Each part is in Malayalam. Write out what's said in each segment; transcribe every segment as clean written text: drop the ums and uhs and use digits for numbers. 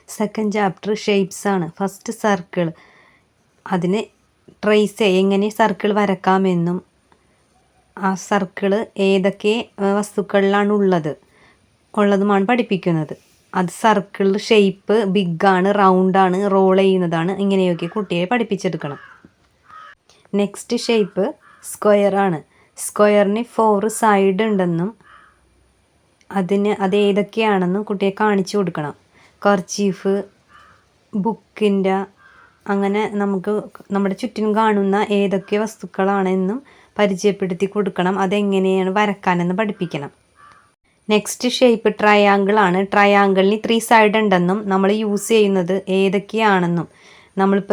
സെക്കൻഡ് ചാപ്റ്റർ ഷേപ്സ് ആണ്. ഫസ്റ്റ് സർക്കിൾ, അതിന് ട്രേസ് എങ്ങനെ സർക്കിൾ വരക്കാമെന്നും ആ സർക്കിൾ ഏതൊക്കെ വസ്തുക്കളിലാണ് ഉള്ളതുമാണ് പഠിപ്പിക്കുന്നത്. അത് സർക്കിൾ ഷേപ്പ് ബിഗാണ്, റൗണ്ടാണ്, റോൾ ചെയ്യുന്നതാണ്, ഇങ്ങനെയൊക്കെ കുട്ടിയെ പഠിപ്പിച്ചെടുക്കണം. നെക്സ്റ്റ് ഷേപ്പ് സ്ക്വയർ ആണ്. സ്ക്വയറിന് 4 സൈഡ് ഉണ്ടെന്നും അത് ഏതൊക്കെയാണെന്നും കുട്ടിയെ കാണിച്ചു കൊടുക്കണം. കർച്ചീഫ്, ബുക്കിൻ്റെ, അങ്ങനെ നമുക്ക് നമ്മുടെ ചുറ്റിനും കാണുന്ന ഏതൊക്കെ വസ്തുക്കളാണെന്നും പരിചയപ്പെടുത്തി കൊടുക്കണം. അതെങ്ങനെയാണ് വരക്കാനെന്ന് പഠിപ്പിക്കണം. നെക്സ്റ്റ് ഷേപ്പ് ട്രയാങ്കിൾ ആണ്. ട്രയാങ്കിളിന് 3 സൈഡ് ഉണ്ടെന്നും നമ്മൾ യൂസ് ചെയ്യുന്നത് ഏതൊക്കെയാണെന്നും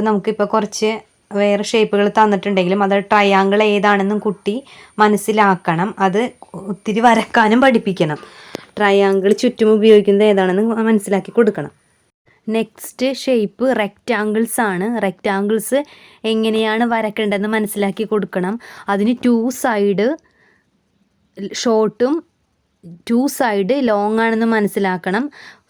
നമുക്കിപ്പോൾ കുറച്ച് വേറെ ഷേപ്പുകൾ തന്നിട്ടുണ്ടെങ്കിലും അത് ട്രയാങ്കിൾ ഏതാണെന്നും കുട്ടി മനസ്സിലാക്കണം. അത് ഒത്തിരി വരക്കാനും പഠിപ്പിക്കണം. ട്രയാങ്കിൾ ചുറ്റും ഉപയോഗിക്കുന്നത് ഏതാണെന്ന് മനസ്സിലാക്കി കൊടുക്കണം. നെക്സ്റ്റ് ഷേപ്പ് റെക്റ്റാങ്കിൾസ് ആണ്. റെക്റ്റാങ്കിൾസ് എങ്ങനെയാണ് വരക്കേണ്ടതെന്ന് മനസ്സിലാക്കി കൊടുക്കണം. അതിന് 2 സൈഡ് ഷോർട്ടും 2 സൈഡ് ലോങ് ആണെന്ന് മനസ്സിലാക്കണം.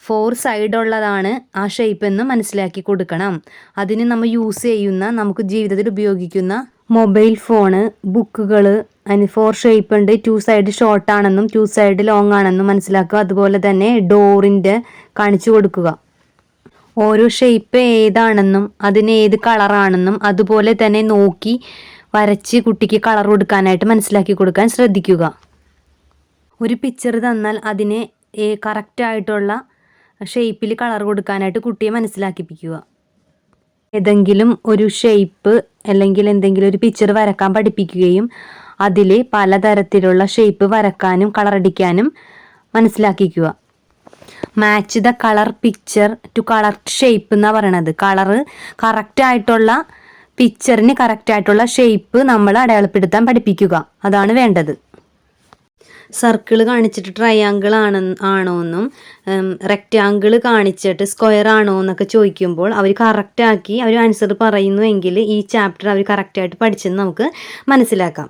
4 സൈഡ് ഉള്ളതാണ് ആ ഷേപ്പ് എന്ന് മനസ്സിലാക്കി കൊടുക്കണം. അതിന് നമ്മൾ യൂസ് ചെയ്യുന്ന, നമുക്ക് ജീവിതത്തിൽ ഉപയോഗിക്കുന്ന മൊബൈൽ ഫോണ്, ബുക്കുകൾ, അതിന് 4 ഷേപ്പ് ഉണ്ട്. 2 സൈഡ് ഷോർട്ട് ആണെന്നും 2 സൈഡ് ലോങ് ആണെന്നും മനസ്സിലാക്കുക. അതുപോലെ തന്നെ ഡോറിൻ്റെ കാണിച്ചു കൊടുക്കുക. ഓരോ ഷേപ്പ് ഏതാണെന്നും അതിന് ഏത് കളറാണെന്നും അതുപോലെ തന്നെ നോക്കി വരച്ച് കുട്ടിക്ക് കളർ കൊടുക്കാനായിട്ട് മനസ്സിലാക്കി കൊടുക്കാൻ ശ്രദ്ധിക്കുക. ഒരു പിക്ചർ തന്നാൽ അതിന് കറക്റ്റായിട്ടുള്ള ഷേപ്പിൽ കളർ കൊടുക്കാനായിട്ട് കുട്ടിയെ മനസ്സിലാക്കിപ്പിക്കുക. ഏതെങ്കിലും ഒരു ഷേപ്പ് അല്ലെങ്കിൽ എന്തെങ്കിലും ഒരു പിക്ചർ വരക്കാൻ പഠിപ്പിക്കുകയും അതിൽ പലതരത്തിലുള്ള ഷേപ്പ് വരക്കാനും കളറടിക്കാനും മനസ്സിലാക്കിക്കുക. Match the colour picture to colour shape എന്നാണ് പറയണത്. കളറ് കറക്റ്റായിട്ടുള്ള പിക്ചറിന് കറക്റ്റായിട്ടുള്ള ഷേപ്പ് നമ്മൾ അടയാളപ്പെടുത്താൻ പഠിപ്പിക്കുക. അതാണ് വേണ്ടത്. സർക്കിൾ കാണിച്ചിട്ട് ട്രയാങ്കിൾ ആണോയെന്നും റെക്റ്റാങ്കിൾ കാണിച്ചിട്ട് സ്ക്വയർ ആണോ എന്നൊക്കെ ചോദിക്കുമ്പോൾ അവർ കറക്റ്റാക്കി അവർ ആൻസർ പറയുന്നുവെങ്കിൽ ഈ ചാപ്റ്റർ അവർ കറക്റ്റായിട്ട് പഠിച്ചെന്ന് നമുക്ക് മനസ്സിലാക്കാം.